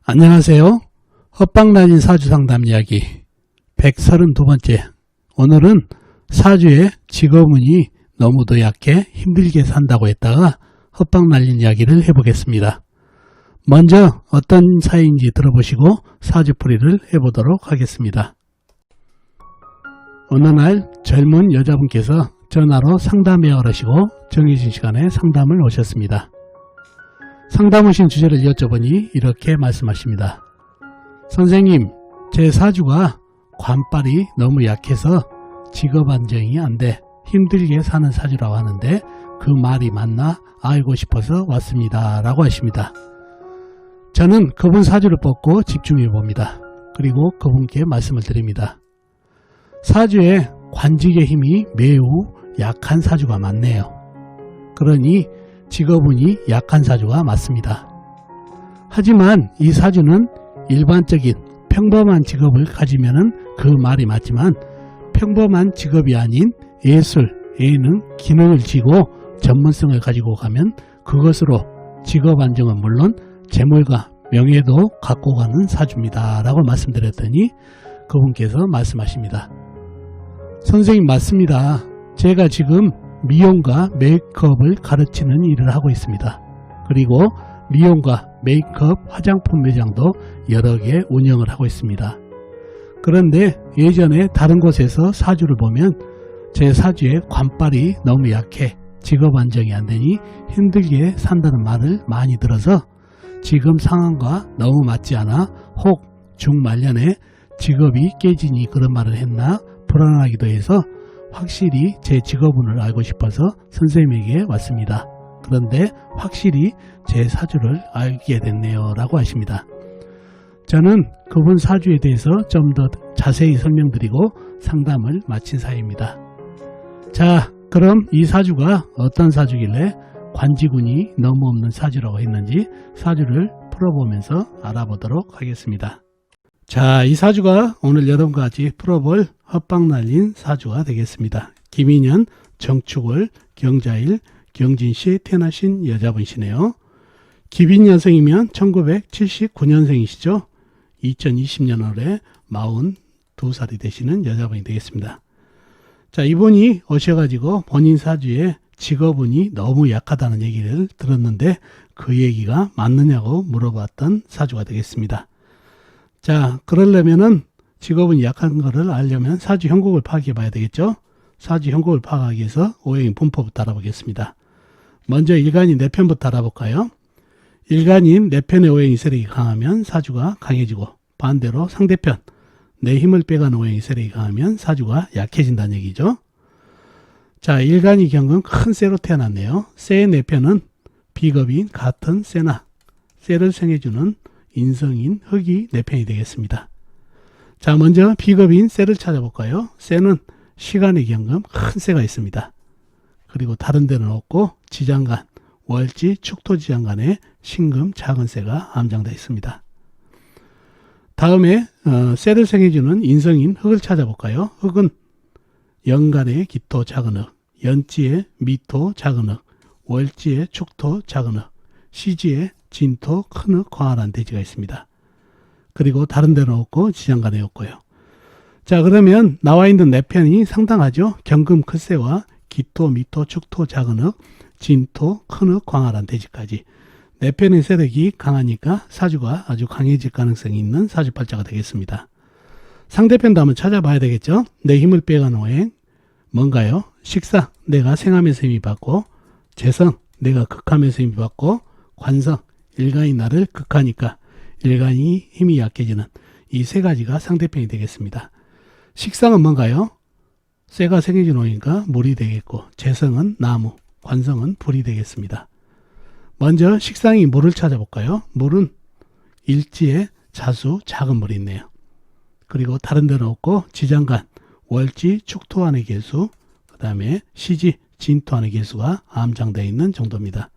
안녕하세요. 헛방날린 사주상담 이야기 132번째. 오늘은 사주의 직업운이 너무도 약해 힘들게 산다고 했다가 헛방날린 이야기를 해보겠습니다. 먼저 어떤 사연인지 들어보시고 사주풀이를 해보도록 하겠습니다. 어느 날 젊은 여자분께서 전화로 상담에 어르시고 정해진 시간에 상담을 오셨습니다. 상담 오신 주제를 여쭤보니 이렇게 말씀하십니다. 선생님, 제 사주가 관빨이 너무 약해서 직업 안정이 안 돼 힘들게 사는 사주라고 하는데 그 말이 맞나 알고 싶어서 왔습니다 라고 하십니다. 저는 그분 사주를 뽑고 집중해 봅니다. 그리고 그분께 말씀을 드립니다. 사주에 관직의 힘이 매우 약한 사주가 많네요. 그러니 직업운이 약한 사주가 맞습니다. 하지만 이 사주는 일반적인 평범한 직업을 가지면 그 말이 맞지만 평범한 직업이 아닌 예술, 예능, 기능을 지고 전문성을 가지고 가면 그것으로 직업 안정은 물론 재물과 명예도 갖고 가는 사주입니다 라고 말씀드렸더니 그분께서 말씀하십니다. 선생님 맞습니다. 제가 지금 미용과 메이크업을 가르치는 일을 하고 있습니다. 그리고 미용과 메이크업 화장품 매장도 여러 개 운영을 하고 있습니다. 그런데 예전에 다른 곳에서 사주를 보면 제 사주에 관빨이 너무 약해 직업 안정이 안 되니 힘들게 산다는 말을 많이 들어서 지금 상황과 너무 맞지 않아 혹 중말년에 직업이 깨지니 그런 말을 했나 불안하기도 해서 확실히 제 직업운을 알고 싶어서 선생님에게 왔습니다. 그런데 확실히 제 사주를 알게 됐네요 라고 하십니다. 저는 그분 사주에 대해서 좀 더 자세히 설명드리고 상담을 마친 사이입니다. 자, 그럼 이 사주가 어떤 사주길래 관직운이 너무 없는 사주라고 했는지 사주를 풀어보면서 알아보도록 하겠습니다. 자, 이 사주가 오늘 여러분과 같이 풀어볼 헛방날린 사주가 되겠습니다. 김인년, 정축월, 경자일, 경진시에 태어나신 여자분이시네요. 기빈년생이면 1979년생이시죠. 2020년 올해 42살이 되시는 여자분이 되겠습니다. 자, 이분이 오셔가지고 본인 사주에 직업운이 너무 약하다는 얘기를 들었는데 그 얘기가 맞느냐고 물어봤던 사주가 되겠습니다. 자, 그러려면은 직업운이 약한 거를 알려면 사주 형국을 파악해 봐야 되겠죠. 사주 형국을 파악하기 위해서 오행의 분포부터 알아보겠습니다. 먼저 일간인 내 편부터 알아볼까요? 일간인 내 편의 오행의 세력이 강하면 사주가 강해지고 반대로 상대편 내 힘을 빼가는 오행의 세력이 강하면 사주가 약해진다는 얘기죠. 자, 일간이 경금 큰 쇠로 태어났네요. 쇠의 내 편은 비겁인 같은 쇠나 쇠를 생해주는 인성인 흙이 내 편이 되겠습니다. 자, 먼저 비겁인 쇠를 찾아볼까요? 쇠는 시간의 경금 큰 쇠가 있습니다. 그리고 다른 데는 없고 지장간, 월지, 축토지장간에 신금 작은 쇠가 암장되어 있습니다. 다음에 쇠를 생해주는 인성인 흙을 찾아볼까요? 흙은 연간에 기토 작은 흙, 연지에 미토 작은 흙, 월지에 축토 작은 흙, 시지에 진토 큰 흙 광활한 대지가 있습니다. 그리고 다른 데는 없고 지장간에 없고요. 자, 그러면 나와 있는 내 편이 상당하죠. 경금 큰쇠와 기토, 미토, 축토, 작은 흙, 진토, 큰 흙, 광활한 대지까지 내 편의 세력이 강하니까 사주가 아주 강해질 가능성이 있는 사주팔자가 되겠습니다. 상대편도 한번 찾아봐야 되겠죠. 내 힘을 빼가는 오행 뭔가요? 식상, 내가 생하면서 힘이 받고 재성, 내가 극하면서 힘이 받고 관성, 일간이 나를 극하니까 일간이 힘이 약해지는 이 세 가지가 상대편이 되겠습니다. 식상은 뭔가요? 쇠가 생해진 오니까 물이 되겠고 재성은 나무, 관성은 불이 되겠습니다. 먼저 식상이 물을 찾아볼까요? 물은 일지에 자수, 작은 물이 있네요. 그리고 다른 데는 없고 지장간, 월지, 축토 안의 개수, 그 다음에 시지, 진토 안의 개수가 암장되어 있는 정도입니다.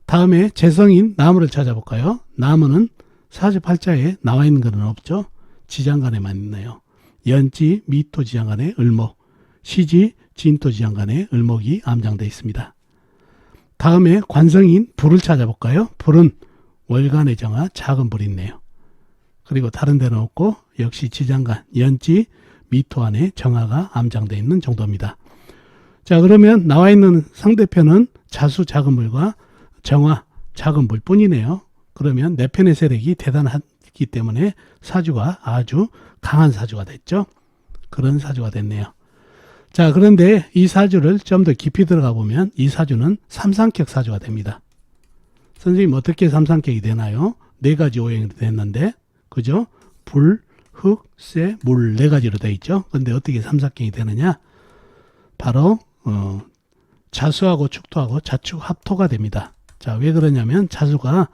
다음에 재성인 나무를 찾아볼까요? 나무는 사주팔자에 나와 있는 것은 없죠. 지장간에만 있네요. 연지, 미토 지장간에 을목, 시지, 진토 지장간에 을목이 암장되어 있습니다. 다음에 관성인 불을 찾아볼까요? 불은 월간의 정화, 작은 불이 있네요. 그리고 다른 데는 없고 역시 지장간, 연지, 미토 안에 정화가 암장되어 있는 정도입니다. 자, 그러면 나와 있는 상대편은 자수 작은 불과 정화 작은 불 뿐이네요. 그러면 내 편의 세력이 대단하기 때문에 사주가 아주 강한 사주가 됐죠. 그런 사주가 됐네요. 자, 그런데 이 사주를 좀 더 깊이 들어가 보면 이 사주는 삼상격 사주가 됩니다. 선생님 어떻게 삼상격이 되나요? 네 가지 오행이 됐는데, 그죠? 불, 흙, 쇠, 물 네 가지로 되어 있죠. 근데 어떻게 삼상격이 되느냐? 바로 자수하고 축토하고 자축 합토가 됩니다. 자, 왜 그러냐면 자수가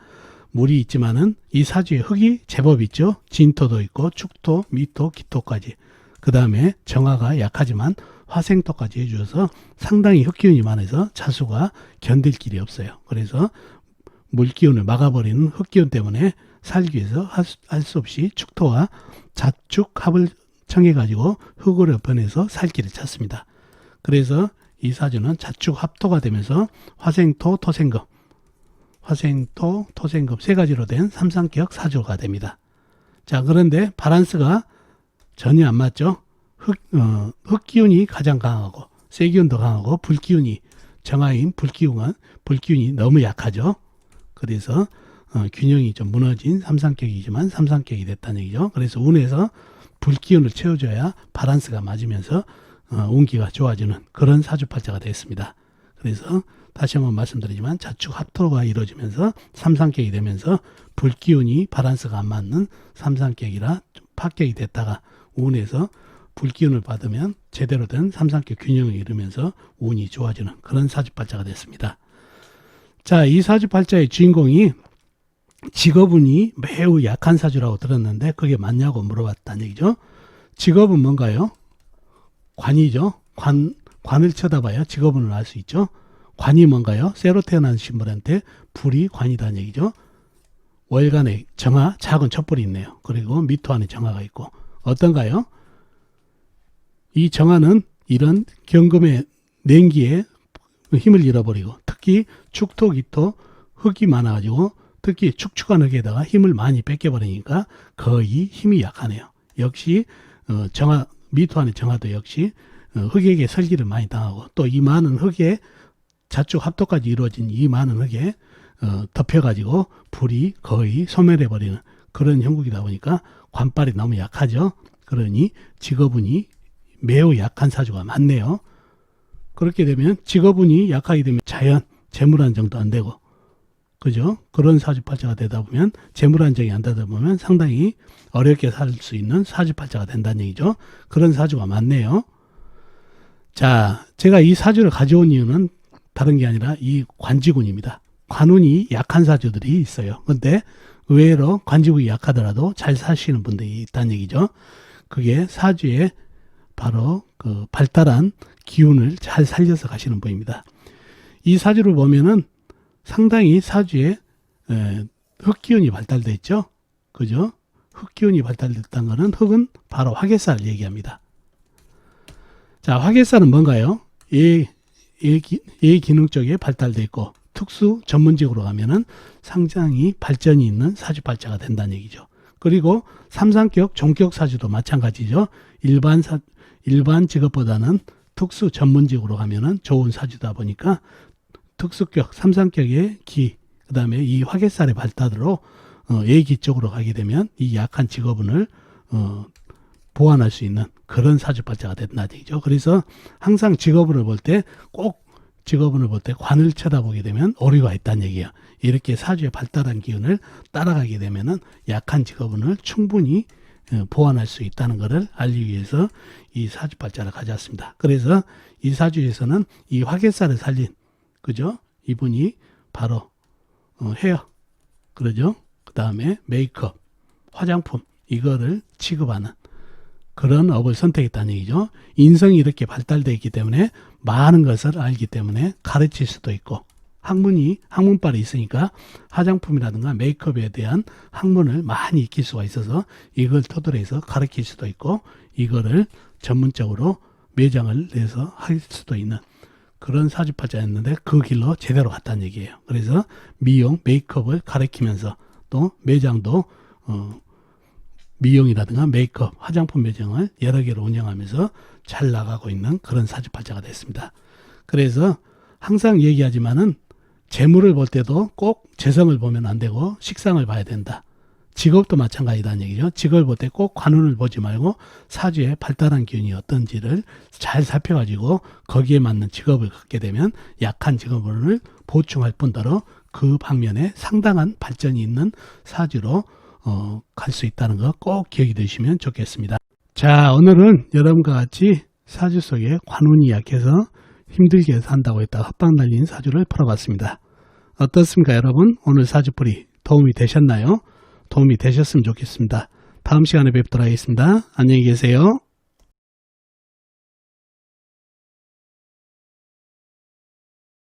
물이 있지만은 이 사주에 흙이 제법 있죠. 진토도 있고 축토, 미토, 기토까지. 그 다음에 정화가 약하지만 화생토까지 해주어서 상당히 흙기운이 많아서 자수가 견딜 길이 없어요. 그래서 물기운을 막아버리는 흙기운 때문에 살기 위해서 할 수 없이 축토와 자축합을 청해가지고 흙으로 변해서 살 길을 찾습니다. 그래서 이 사주는 자축합토가 되면서 화생토, 토생금, 화생토, 토생금 세 가지로 된 삼상격 사주가 됩니다. 자, 그런데 바란스가 전혀 안 맞죠. 흙기운이 가장 강하고 쇠기운도 강하고 불기운이 정화인 불기운이 너무 약하죠. 그래서 균형이 좀 무너진 삼상격이지만 삼상격이 됐다는 얘기죠. 그래서 운에서 불기운을 채워줘야 바란스가 맞으면서 운기가 좋아지는 그런 사주팔자가 됐습니다. 그래서 다시 한번 말씀드리지만 자축합토가 이루어지면서 삼상격이 되면서 불기운이 바란스가 안 맞는 삼상격이라 파격이 됐다가 운에서 불기운을 받으면 제대로 된 삼상격 균형을 이루면서 운이 좋아지는 그런 사주팔자가 됐습니다. 자, 이 사주팔자의 주인공이 직업운이 매우 약한 사주라고 들었는데 그게 맞냐고 물어봤다는 얘기죠. 직업은 뭔가요? 관이죠. 관을 쳐다봐야 직업운을 알 수 있죠. 관이 뭔가요? 쇠로 태어난 분한테 불이 관이다는 얘기죠. 월간에 정화, 작은 촛불이 있네요. 그리고 미토 안에 정화가 있고 어떤가요? 이 정화는 이런 경금의 냉기에 힘을 잃어버리고 특히 축토, 기토, 흙이 많아가지고 특히 축축한 흙에다가 힘을 많이 뺏겨버리니까 거의 힘이 약하네요. 역시 정화, 미토 안의 정화도 역시 흙에게 설기를 많이 당하고 또 이 많은 흙에 자축 합토까지 이루어진 이 많은 흙에 덮여가지고 불이 거의 소멸해버리는 그런 형국이다 보니까 관빨이 너무 약하죠. 그러니 직업운이 매우 약한 사주가 많네요. 그렇게 되면 직업운이 약하게 되면 자연 재물 안정도 안 되고 그죠? 그런 사주팔자가 되다 보면 재물 안정이 안 되다 보면 상당히 어렵게 살 수 있는 사주팔자가 된다는 얘기죠. 그런 사주가 많네요. 자, 제가 이 사주를 가져온 이유는 다른 게 아니라 이 관지군입니다. 관운이 약한 사주들이 있어요. 근데 의외로 관지군이 약하더라도 잘 사시는 분들이 있다는 얘기죠. 그게 사주에 바로 그 발달한 기운을 잘 살려서 가시는 분입니다. 이 사주를 보면은 상당히 사주에 흙기운이 발달되어 있죠. 그죠? 흙기운이 발달됐다는 것은 흙은 바로 화개살을 얘기합니다. 자, 화개살은 뭔가요? 기능 쪽에 발달되어 있고 특수 전문직으로 가면은 상당히 발전이 있는 사주팔자가 된다는 얘기죠. 그리고 삼상격, 종격 사주도 마찬가지죠. 일반 직업보다는 특수 전문직으로 가면은 좋은 사주다 보니까 특수격, 삼상격의 기, 그 다음에 이 화개살의 발달으로 예기 쪽으로 가게 되면 이 약한 직업운을 보완할 수 있는 그런 사주팔자가 된다는 얘기죠. 그래서 항상 직업운을 볼 때 꼭 직업운을 볼 때 관을 쳐다보게 되면 오류가 있다는 얘기예요. 이렇게 사주의 발달한 기운을 따라가게 되면은 약한 직업운을 충분히 보완할 수 있다는 것을 알기 위해서 이 사주팔자를 가져왔습니다. 그래서 이 사주에서는 이 화개살을 살린 그죠? 이분이 바로 헤어 그러죠? 그 다음에 메이크업, 화장품 이거를 취급하는 그런 업을 선택했다는 얘기죠. 인성이 이렇게 발달되어 있기 때문에 많은 것을 알기 때문에 가르칠 수도 있고 학문빨이 있으니까 화장품이라든가 메이크업에 대한 학문을 많이 익힐 수가 있어서 이걸 토대로 해서 가르칠 수도 있고 이거를 전문적으로 매장을 내서 할 수도 있는 그런 사주팔자였는데 그 길로 제대로 갔다는 얘기예요. 그래서 미용, 메이크업을 가르치면서 또 매장도 미용이라든가 메이크업, 화장품 매장을 여러 개로 운영하면서 잘 나가고 있는 그런 사주팔자가 됐습니다. 그래서 항상 얘기하지만은 재물을 볼 때도 꼭 재성을 보면 안 되고 식상을 봐야 된다. 직업도 마찬가지다는 얘기죠. 직업을 볼 때 꼭 관운을 보지 말고 사주의 발달한 기운이 어떤지를 잘 살펴가지고 거기에 맞는 직업을 갖게 되면 약한 직업을 보충할 뿐더러 그 방면에 상당한 발전이 있는 사주로 갈 수 있다는 거 꼭 기억해 두시면 좋겠습니다. 자, 오늘은 여러분과 같이 사주 속에 관운이 약해서 힘들게 산다고 했다가 헛방 날린 사주를 풀어봤습니다. 어떻습니까 여러분? 오늘 사주풀이 도움이 되셨나요? 도움이 되셨으면 좋겠습니다. 다음 시간에 뵙도록 하겠습니다. 안녕히 계세요.